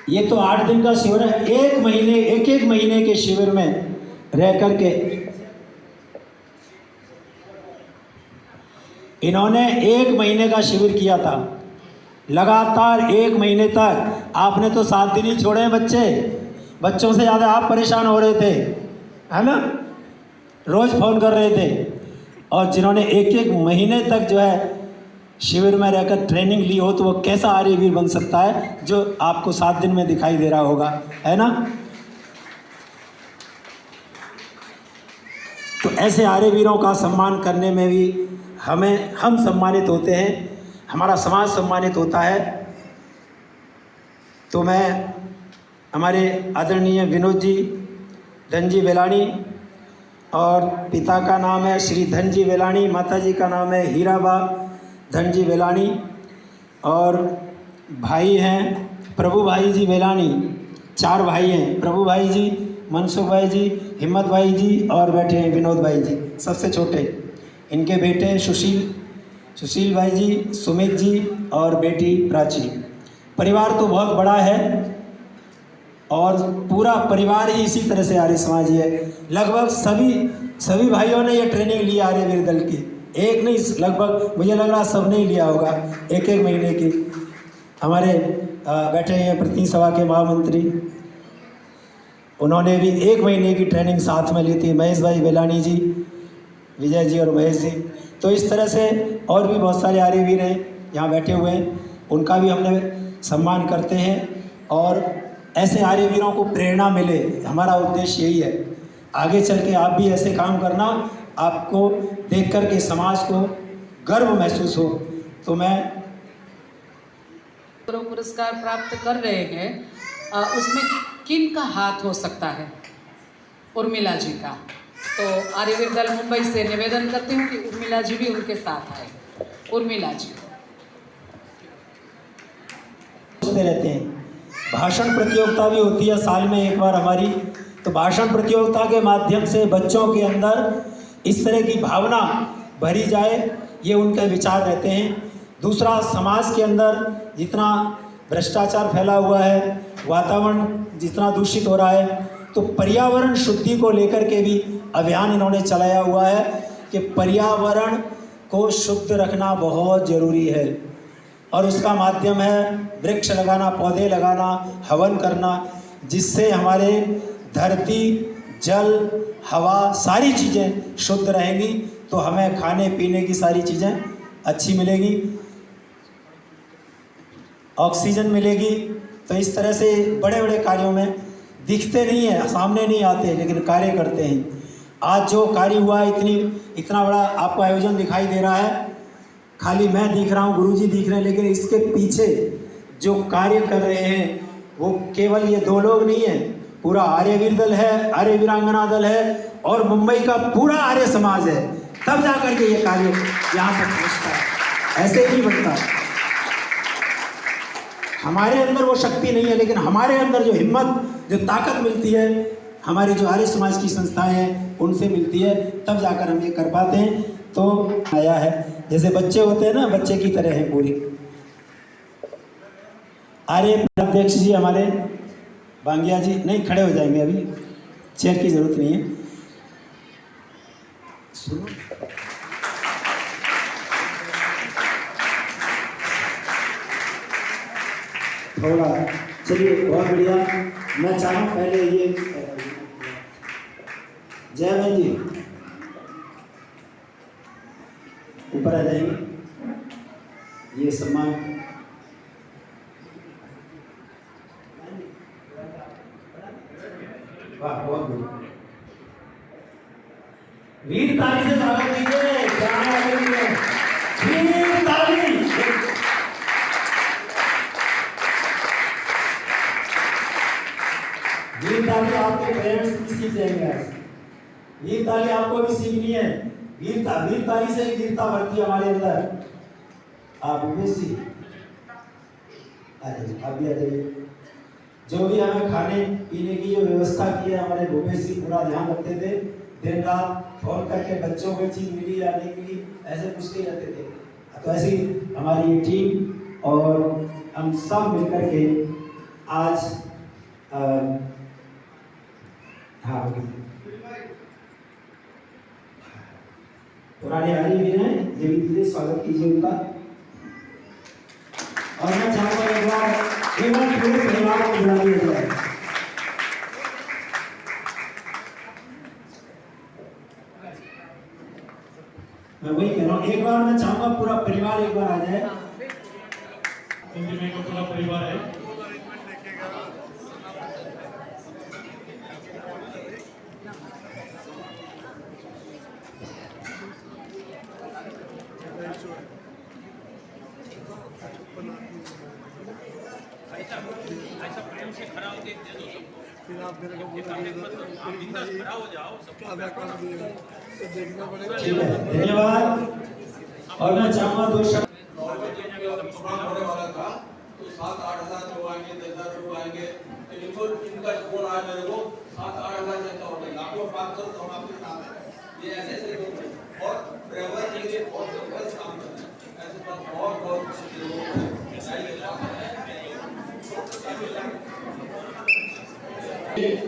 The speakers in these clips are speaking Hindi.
ये तो 8 दिन का शिविर है। एक एक महीने के शिविर में रह करके इन्होंने 1 महीने का शिविर किया था। लगातार 1 महीने तक आपने तो 7 दिन ही छोड़े हैं। बच्चों से ज़्यादा आप परेशान हो रहे थे, है ना, रोज़ फ़ोन कर रहे थे। और जिन्होंने 1 महीने तक जो है शिविर में रहकर ट्रेनिंग ली हो, तो वो कैसा आर्यवीर बन सकता है जो आपको 7 दिन में दिखाई दे रहा होगा, है ना। तो ऐसे आर्यवीरों का सम्मान करने में भी हम सम्मानित होते हैं, हमारा समाज सम्मानित होता है। तो मैं हमारे आदरणीय विनोद जी धनजी वेलाणी, और पिता का नाम है श्री धनजी वेलाणी, माता जी का नाम है हीराबा धनजी वेलाणी, और भाई हैं प्रभु भाई जी वेलाणी। 4 भाई हैं, प्रभु भाई जी, मनसुख भाई जी, हिम्मत भाई जी, और बैठे हैं विनोद भाई जी सबसे छोटे। इनके बेटे सुशील भाई जी, सुमित जी, और बेटी प्राची। परिवार तो बहुत बड़ा है और पूरा परिवार ही इसी तरह से आर्य समाजी है। लगभग सभी भाइयों ने ये ट्रेनिंग ली आर्यवीर दल की। एक नहीं, लगभग मुझे लग रहा सब ने लिया होगा 1 महीने की। हमारे बैठे हैं प्रतिनिधि सभा के महामंत्री, उन्होंने भी 1 महीने की ट्रेनिंग साथ में ली थी, महेश भाई वेलाणी जी, विजय जी और महेश जी। तो इस तरह से और भी बहुत सारे आर्यवीर हैं यहाँ बैठे हुए हैं, उनका भी हमने सम्मान करते हैं। और ऐसे आर्यवीरों को प्रेरणा मिले, हमारा उद्देश्य यही है। आगे चल के आप भी ऐसे काम करना, आपको देख कर के समाज को गर्व महसूस हो। तो मैं पुरस्कार प्राप्त कर रहे हैं, उसमें किन का हाथ हो सकता है? उर्मिला जी का। तो आर्यवीर दल मुंबई से निवेदन करती हूँ कि उर्मिला जी भी उनके साथ आए। उर्मिला जी रहते हैं। भाषण प्रतियोगिता भी होती है साल में एक बार हमारी। तो भाषण प्रतियोगिता के माध्यम से बच्चों के अंदर इस तरह की भावना भरी जाए, ये उनके विचार रहते हैं। दूसरा, समाज के अंदर जितना भ्रष्टाचार फैला हुआ है, वातावरण जितना दूषित हो रहा है, तो पर्यावरण शुद्धि को लेकर के भी अभियान इन्होंने चलाया हुआ है कि पर्यावरण को शुद्ध रखना बहुत ज़रूरी है। और उसका माध्यम है वृक्ष लगाना, पौधे लगाना, हवन करना, जिससे हमारे धरती, जल, हवा सारी चीज़ें शुद्ध रहेंगी, तो हमें खाने पीने की सारी चीज़ें अच्छी मिलेगी, ऑक्सीजन मिलेगी। तो इस तरह से बड़े बड़े कार्यों में दिखते नहीं हैं, सामने नहीं आते, लेकिन कार्य करते हैं। आज जो कार्य हुआ है, इतना बड़ा आपको आयोजन दिखाई दे रहा है, खाली मैं दिख रहा हूँ, गुरुजी दिख रहे हैं, लेकिन इसके पीछे जो कार्य कर रहे हैं वो केवल ये 2 लोग नहीं हैं, पूरा आर्यवीर दल है, आर्य वीरांगना दल है, और मुंबई का पूरा आर्य समाज है। तब जाकर के ये कार्य यहाँ तक पहुँचता है, ऐसे ही बनता है। हमारे अंदर वो शक्ति नहीं है, लेकिन हमारे अंदर जो हिम्मत, जो ताकत मिलती है, हमारी जो आर्य समाज की संस्थाएं हैं उनसे मिलती है, तब जाकर हम ये कर पाते हैं। तो आया है, जैसे बच्चे होते हैं ना, बच्चे की तरह है पूरी। आर्य अध्यक्ष जी हमारे बांगिया जी, नहीं खड़े हो जाएंगे, अभी चेयर की जरूरत नहीं है। सुनो, थोड़ा चलिए, बहुत बढ़िया। मैं चाहूँ पहले ये जय बहन जी ऊपर आ जाएंगे, ये सम्मान वाह, बहुत बढ़िया। वीर ताली से स्वागत कीजिए, वीर ताली। वीर ताली आपके पेरेंट्स भी सीख जाएंगे। वीर ताली आपको भी सीखनी है। वीर ताली से वीरता बढ़ती है हमारे अंदर। आप उमेशी आ जाइए, आप भी आ जाइए। जो भी हमें खाने पीने की जो व्यवस्था की है, हमारे भूपेश जी पूरा ध्यान रखते थे, दिन रात फोन करके बच्चों को चीज़ मिली या नहीं मिली ऐसे पूछते रहते थे। तो ऐसी हमारी ये टीम और हम सब मिलकर के आज हाँ पुराने हरी भी हैं, देवी दीदी स्वागत कीजिए उनका। और मैं चाहूँगा एक बार पूरे परिवार को बुला लिया जाए। मैं वही कह रहा हूँ, एक बार मैं चाहूँगा पूरा परिवार एक बार आ जाए। का पूरा परिवार है। ऐसा प्रेम से खड़ा होके दे दो सबको। फिर आप मेरे को आप बिंदास खड़ा हो जाओ सबको। आधा कर दिएगा तो देखना पड़ेगा। ठीक है, धन्यवाद। और मैं चाहूँगा दो शब्द होने वाला था तो 7-8 हजार लोग आएंगे, 10 हजार लोग आएंगे, तो इनको इनका फोन आया मेरे को 7-8 हजार जनता हो गई, लाखों 500 तो हम आपके साथ हैं। ये ऐसे लोग हैं और ड्राइवर के लिए बहुत जबरदस्त काम कर रहे हैं। ऐसे बहुत लोग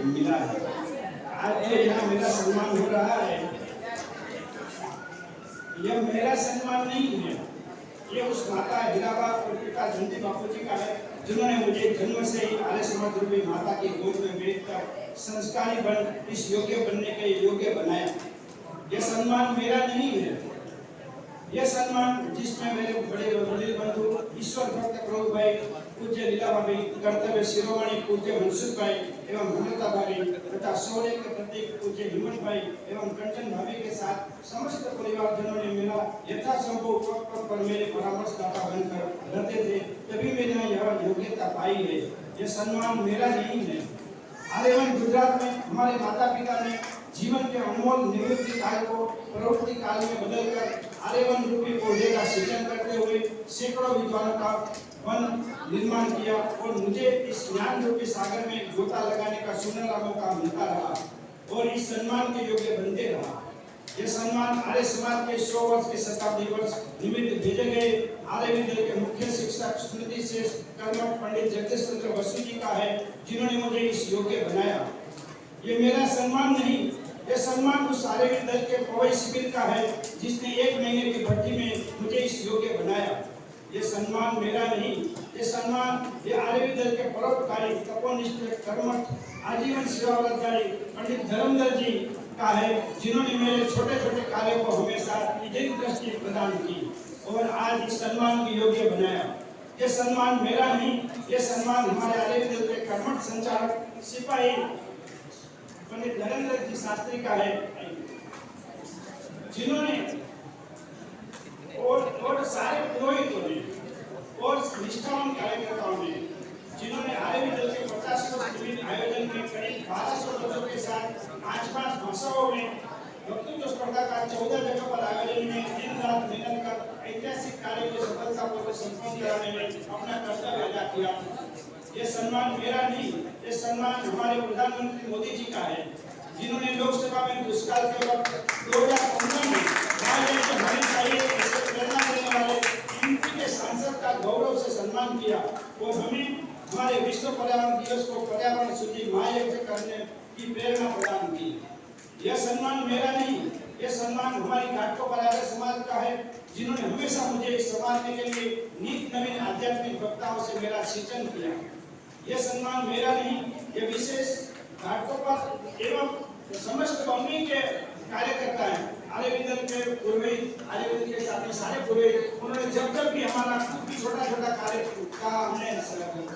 मिला है। आज जो यहाँ मेरा सम्मान हो रहा है, यह मेरा सम्मान नहीं है, ये उस माता हीराबा और पिता धनजी बापू जी का है, जिन्होंने मुझे जन्म से ही आर्य समाज रूपी माता की गोद में बैठकर संस्कारी बन इस योग्य बनने के योग्य बनाया। यह सम्मान मेरा नहीं है, यह सम्मान जिसमें मेरे बड़े वडील बंधु ईश्वर भक्त प्रभु भाई, पूज्य लीलाबाई, कर्तव्य शिरोमणि पूज्य मनसुख भाई एवं मनता भाई तथा शौर्य के प्रतीक पूज्य हिम्मत भाई एवं कंचन भाभी के साथ समस्त परिवारजनों ने मिला यथासंभव वक्त पर मेरे परामर्शदाता बनकर रहते थे, तभी मैंने यह योग्यता पाई है। यह सम्मान मेरा नहीं है। आर्यवन गुजरात में हमारे माता पिता ने जीवन के अनमोल निवृत्ति काल को प्रवृत्ति काल में बदलकर आर्यवन रूपी पौधे का सृजन करते हुए सैकड़ों विद्वानों का वन निर्माण किया और मुझे इस ज्ञान रूपी सागर में गोता लगाने का सुनहरा मौका मिलता रहा और इस सम्मान के योग्य बनते रहा। यह सम्मान आर्य समाज के 100 वर्ष के शताब्दी वर्ष निमित्त भेजे गए आर्य विद्यालय के मुख्य शिक्षक स्मृति से कर्मठ पंडित जगदीश चंद्र बसु जी का है, जिन्होंने मुझे इस योग्य बनाया। ये मेरा सम्मान नहीं, यह सम्मान उस आर्य विद्यालय के पवई शिविर का है, जिसने 1 महीने की भर्ती में मुझे इस योग्य बनाया। ये सम्मान मेरा नहीं, ये सम्मान ये आर्य विद्यालय के परोपकारी तपोनिष्ठ कर्मठ आजीवन सेवाव्रतकारी पंडित धर्मधर जी का है, जिन्होंने मेरे छोटे छोटे कार्यों को हमेशा दीर्घ दृष्टि प्रदान की और आज इस सम्मान के योग्य बनाया। ये सम्मान मेरा नहीं, ये सम्मान हमारे आर्य विद्यालय के कर्मठ संचालक सिपाही पंडित धर्मधर जी शास्त्री का है, जिन्होंने और सारे पुरोहितों ने और निष्ठावान कार्यकर्ताओं ने, जिन्होंने आर्य विद्यालय के 50 वर्ष निमित्त आयोजन में करीब 1200 बच्चों के साथ 5 भाषाओं में वक्तृत्व स्पर्धा का 14 जगह पर आयोजन में दिन रात मेहनत कर ऐतिहासिक कार्य को सफलतापूर्वक संपन्न कराने में अपना कर्तव्य अदा किया। ये सम्मान मेरा नहीं, ये सम्मान हमारे प्रधानमंत्री मोदी जी का है, जिन्होंने लोकसभा में दुष्काल के वक्त 2015 में के सांसद का गौरव से सम्मान किया और हमें हमारे विश्व पर्यावरण दिवस को पर्यावरण शुद्धि महायज्ञ करने की प्रेरणा प्रदान की। यह सम्मान मेरा नहीं, यह सम्मान हमारी घाटों पर आर्य समाज का है, जिन्होंने हमेशा मुझे संभालने के लिए नित नवीन आध्यात्मिक वक्ताओं से मेरा सिंचन किया। यह सम्मान मेरा नहीं, यह विशेष घाटों पर एवं समस्त कौमी के कार्यकर्ता हैं, आर्य विद्यालय के पुरोहित, आर्य विद्यालय के साथ में सारे पुरोहित, उन्होंने जब भी हमारा छोटा छोटा कार्य का हमने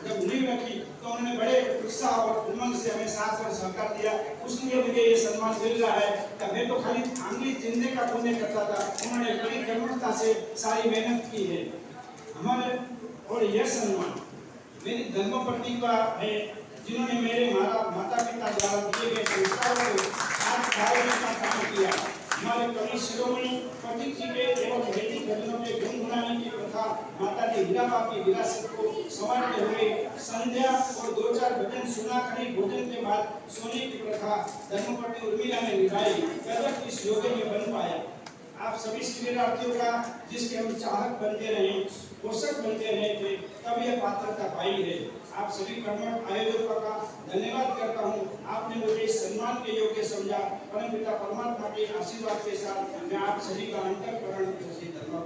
जब नींव रखी तो उन्होंने बड़े उत्साह और उमंग से हमें साथ में सहकार दिया। उसलिए मुझे ये सम्मान मिल रहा है कि मैं तो खाली आंगली चिन्हने का पुण्य करता था, उन्होंने बड़ी कर्मठता से सारी मेहनत की है हमारे। और यह सम्मान मेरी धर्मपत्नी का है, जिन्होंने मेरे माता पिता द्वारा दिए गए संस्कारों को आज कार्य का काम किया। हमारे कवि शिरोमणि पंडित जी के एवं वैदिक भजनों के गुनगुनाने की प्रथा माता जी हीराबा की विरासत को संभालते हुए संध्या और 2-4 भजन सुना करी भोजन के बाद सोने की प्रथा धर्मपत्नी उर्मिला ने निभाई, तब इस योग्य में बन पाया। आप सभी शिविरार्थियों का जिसके हम चाहक बनते रहे, पोषक बनते रहे थे, तब यह पात्रता पाई है। आप सभी कर्मठ आयोजकों का धन्यवाद करता हूँ। आपने मुझे सम्मान के योग्य समझा। परमपिता परमात्मा के आशीर्वाद के साथ मैं आप सभी का अंतःकरण से धन्यवाद